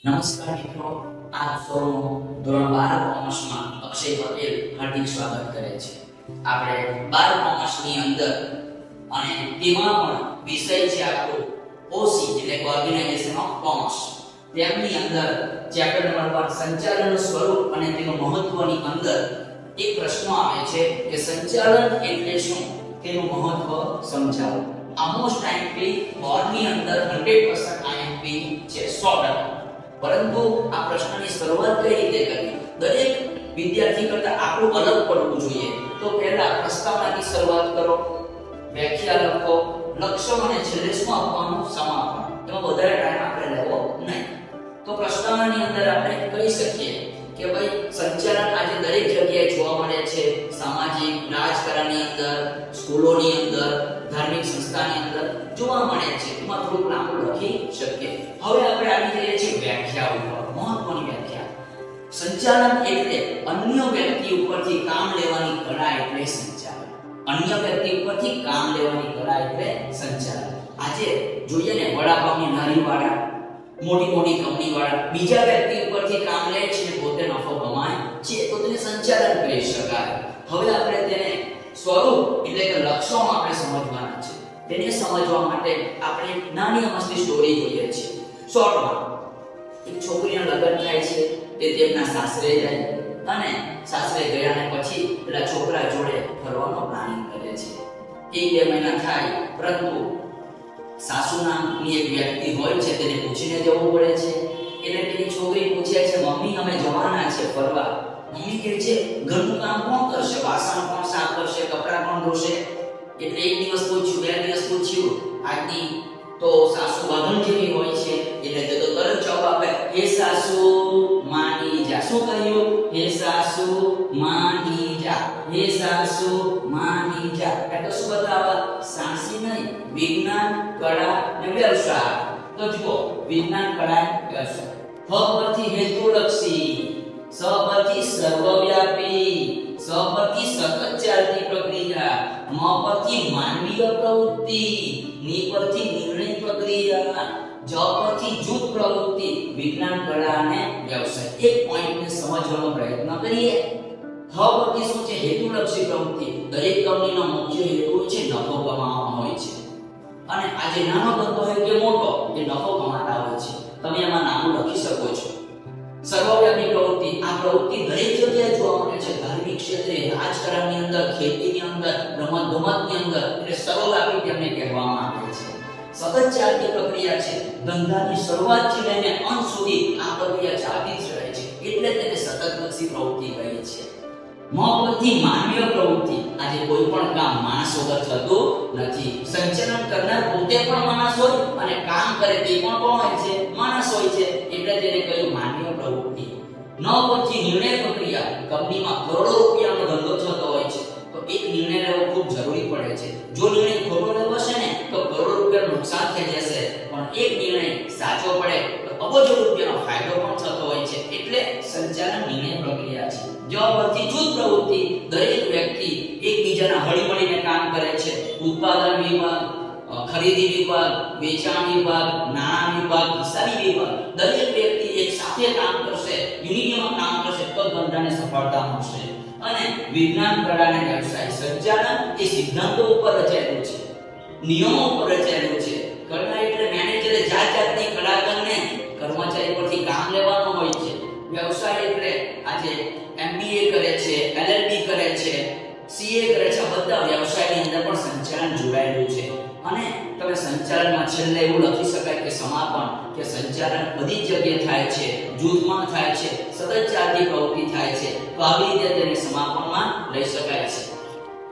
નમસ્કાર મિત્રો, આપ સૌનું ધોરણ 12 કોમર્સમાં અક્ષય પટેલ હાર્દિક સ્વાગત કરે છે. આપણે 12 કોમર્સની અંદર અને તેમાં પણ વિષય છે આપણો ઓસી એટલે કે ઓર્ગેનાઇઝેશન ઓફ કોમર્સ. તેમની અંદર ચેપ્ટર નંબર 1 સંચાલનનું સ્વરૂપ અને તેનું મહત્વની અંદર એક પ્રશ્ન આવે છે કે સંચાલન એટલે શું, તેનું મહત્વ સમજાવો. આમોસ્ટ આઈએમપી બોર્ડની અંદર 100% આઈએમપી છે, 100%. પરંતુ આ પ્રશ્નની શરૂઆત કઈ રીતે કરવી, દરેક વિદ્યાર્થી કરતા આપણું અલગ પડવું જોઈએ. તો પહેલા પ્રસ્તાવનાથી શરૂઆત કરો, વ્યાખ્યા લખો, લક્ષ્ય અને છેલ્લે શું આપવાનું, સમાપન. એમાં વધારે ટાઈમ આપણે લેવો નહીં. તો પ્રસ્તાવનાની અંદર આપણે કહી શકીએ કે ભાઈ સંચાલન આજે દરેક જગ્યાએ જોવા મળે છે. સામાજિક, રાજકારણની અંદર, સ્કૂલોની અંદર, ધાર્મિક સંસ્થાની અંદર જોવા મળે છે. એમાં થોડુંક નામ લખી શકીએ. હવે આપણે આવી જઈએ છીએ વ્યાખ્યા ઉપર. મહત્વની વ્યાખ્યા. સંચાલન એટલે અન્ય વ્યક્તિ ઉપરથી કામ લેવાની કળા એટલે સંચાલન. અન્ય વ્યક્તિ ઉપરથી કામ લેવાની કળા એટલે સંચાલન. આજે જોઈએ ને, વડાપાવની નારીવાળા, મોટી મોટી કંપની વાળા બીજા વ્યક્તિ ઉપરથી કામ લે છે, પોતે નફો કમાય છે, તો તેને સંચાલન કહી શકાય. હવે આપણે તેને સ્વરૂપ એટલે કે લક્ષ્યોમાં આપણે સમજવાના છે. તેને સમજવા માટે આપણે નાની અમસ્તી સ્ટોરી જોઈએ છીએ. શોર્ટમાં એક છોકરીના લગ્ન થાય છે, તે તેમના સાસરે જાય અને સાસરે ગયાને પછી પેલા છોકરા જોડે ફરવાનો પ્લાનિંગ કરે છે. 1-2 મહિના થાય, પરંતુ સાસુ નામની એક વ્યક્તિ હોય છે, તેને પૂછીને જવું પડે છે. એટલે તેની છોકરી પૂછે છે, મમ્મી અમે જવાના છે ફરવા. મમ્મી કહે છે, ઘરનું કામ કોણ કરશે, વાસણ કોણ સાફ કરશે, કપડાં કોણ ધોશે. એટલે એક દિવસ પૂછ્યું, 2 દિવસ પૂછ્યું, આજની તો સાસુ વાઘણ જેવી હોય છે, એટલે તે તો તરત જવાબ આપે, હે સાસુ માની જા. શું કહ્યું? હે સાસુ માની જા, હે સાસુ માની જા. એટલે શું બતાવવા? સાસી નહીં, વિજ્ઞાન, કળા અને વ્યવસાય. તો જુઓ, વિજ્ઞાન, કળા, વ્યવસાય. હ પરથી હેતુલક્ષી, સ પરથી સર્વવ્યાપી, સ પરથી સતત ચાલતી પ્રક્રિયા, મ પરથી માનવીય પ્રવૃત્તિ, ની પરથી નિર્ણય પ્રક્રિયા, જ પરથી જૂથ પ્રવૃત્તિ, વિજ્ઞાન, કળા અને વ્યવસાય. એક પોઈન્ટને સમજવાનો પ્રયત્ન કરીએ. હ પરથી શું છે? હેતુલક્ષી પ્રવૃત્તિ. દરેક કંપનીનો મુખ્ય હેતુ છે નફો કમાવાનો હોય છે. અને આજે નાનો ધંધો હોય કે મોટો, એ નફો કમાતા હોય છે. તમે એમાં નામ લખી શકો છો. સર્વવ્યાપી પ્રવૃત્તિ. આ પ્રવૃત્તિ દરેક જગ્યાએ જોવા મળે છે. ધાર્મિક ક્ષેત્રે, રાજકારણની અંદર, ખેતીની અંદર, રમત-ગમતની અંદર. એટલે સર્વવ્યાપી તેમને કહેવામાં આવે છે. સતત ચાલતી પ્રક્રિયા છે. ધંધાની શરૂઆતથી લઈને અંત સુધી આ પ્રક્રિયા ચાલતી જ રહે છે. એટલે તેને સતતલક્ષી પ્રવૃત્તિ કહે છે. મ પરથી માનવીય પ્રવૃત્તિ. આજે કોઈ પણ કામ માણસ વગર થતું નથી. સંચાલન કરનાર પોતે પણ માણસ હોય અને કામ કરે તે પણ કોણ હોય છે? માણસ હોય છે. એટલે તેને કહ્યું માનવીય પ્રવૃત્તિ. ન પરથી નિર્ણય પ્રક્રિયા. કંપનીમાં કરોડો રૂપિયાનો ધંધો થતો હોય છે, તો એક નિર્ણય લેવો ખૂબ જરૂરી પડે છે. જો નિર્ણય ખોટો લેવો હશે ને, તો કરોડો રૂપિયાનું નુકસાન થઈ જશે. પણ એક નિર્ણય સાચો પડે તો અબજો રૂપિયાનો ફાયદો પણ થતો હોય છે. એટલે સંચાલન નિર્ણય પ્રક્રિયા છે. જ પરથી જૂથ પ્રવૃત્તિ. દરેક વ્યક્તિ એકબીજાના હળીમળીને કામ કરે છે. ઉત્પાદન વિભાગ, ખરીદી વિભાગ, વેચાણ વિભાગ, નાણાં વિભાગ, હિસાબી વિભાગ, દરેક વ્યક્તિ એક સાથે કામ કરશે, યુનિયનમાં કામ કરશે, તો ધંધાને સફળતા મળશે. અને વિજ્ઞાન, કળા અને વ્યવસાય. સંચાલન એ સિદ્ધાંતો ઉપર રચાયેલું છે, નિયમો ઉપર રચાયેલું છે. કળા એટલે મેનેજરે જાત જાતની કળા કરીને કર્મચારી પરથી કામ લેવાનું હોય છે. વ્યવસાય એટલે આજે MBA કરે છે, LLB કરે છે, CA કરે છે. બધા વ્યવસાયની અંદર પણ સંચાલન જોડાયેલું છે. અને તમે સંચાલનમાં છેલ્લે એવું લખી શકાય કે સમાપન, કે સંચાલન બધી જગ્યાએ થાય છે, જૂથમાં થાય છે, સતત ચાલતી પ્રવૃત્તિ થાય છે. તો આવી રીતે તેને સમાપનમાં લઈ શકાય છે.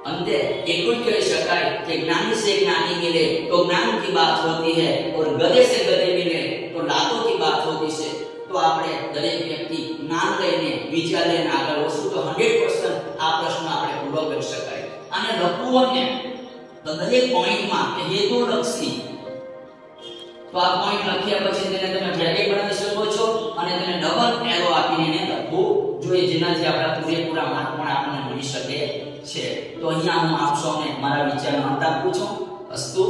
अंते એટલું જ કહી શકાય કે જ્ઞાની से ज्ञानी मिले तो ज्ञान की बात होती है और गधे से गधे मिले तो लातों की बात होती है. तो આપણે દરેક વ્યક્તિ જ્ઞાન લઈને વિચાર લઈને આગળ વધશું તો 100% આ પ્રશ્ન આપણે પૂરો કરી શકાય. અને લખવું હોય તો દરેક પોઈન્ટમાં કે હેતુલક્ષી, તો આ પોઈન્ટ લખ્યા પછી તેને તમે બ્રેકેટ બનાવી શકો છો અને તેને ડબલ એરો આપીને લખવું જોઈએ, જેનાથી આપણા પૂરેપૂરા માર્ક પણ આપણને મળી શકે છે. તો અહીંયા હું આપ સૌને મારા વિચારનો અંત આપું છું. અસ્તુ.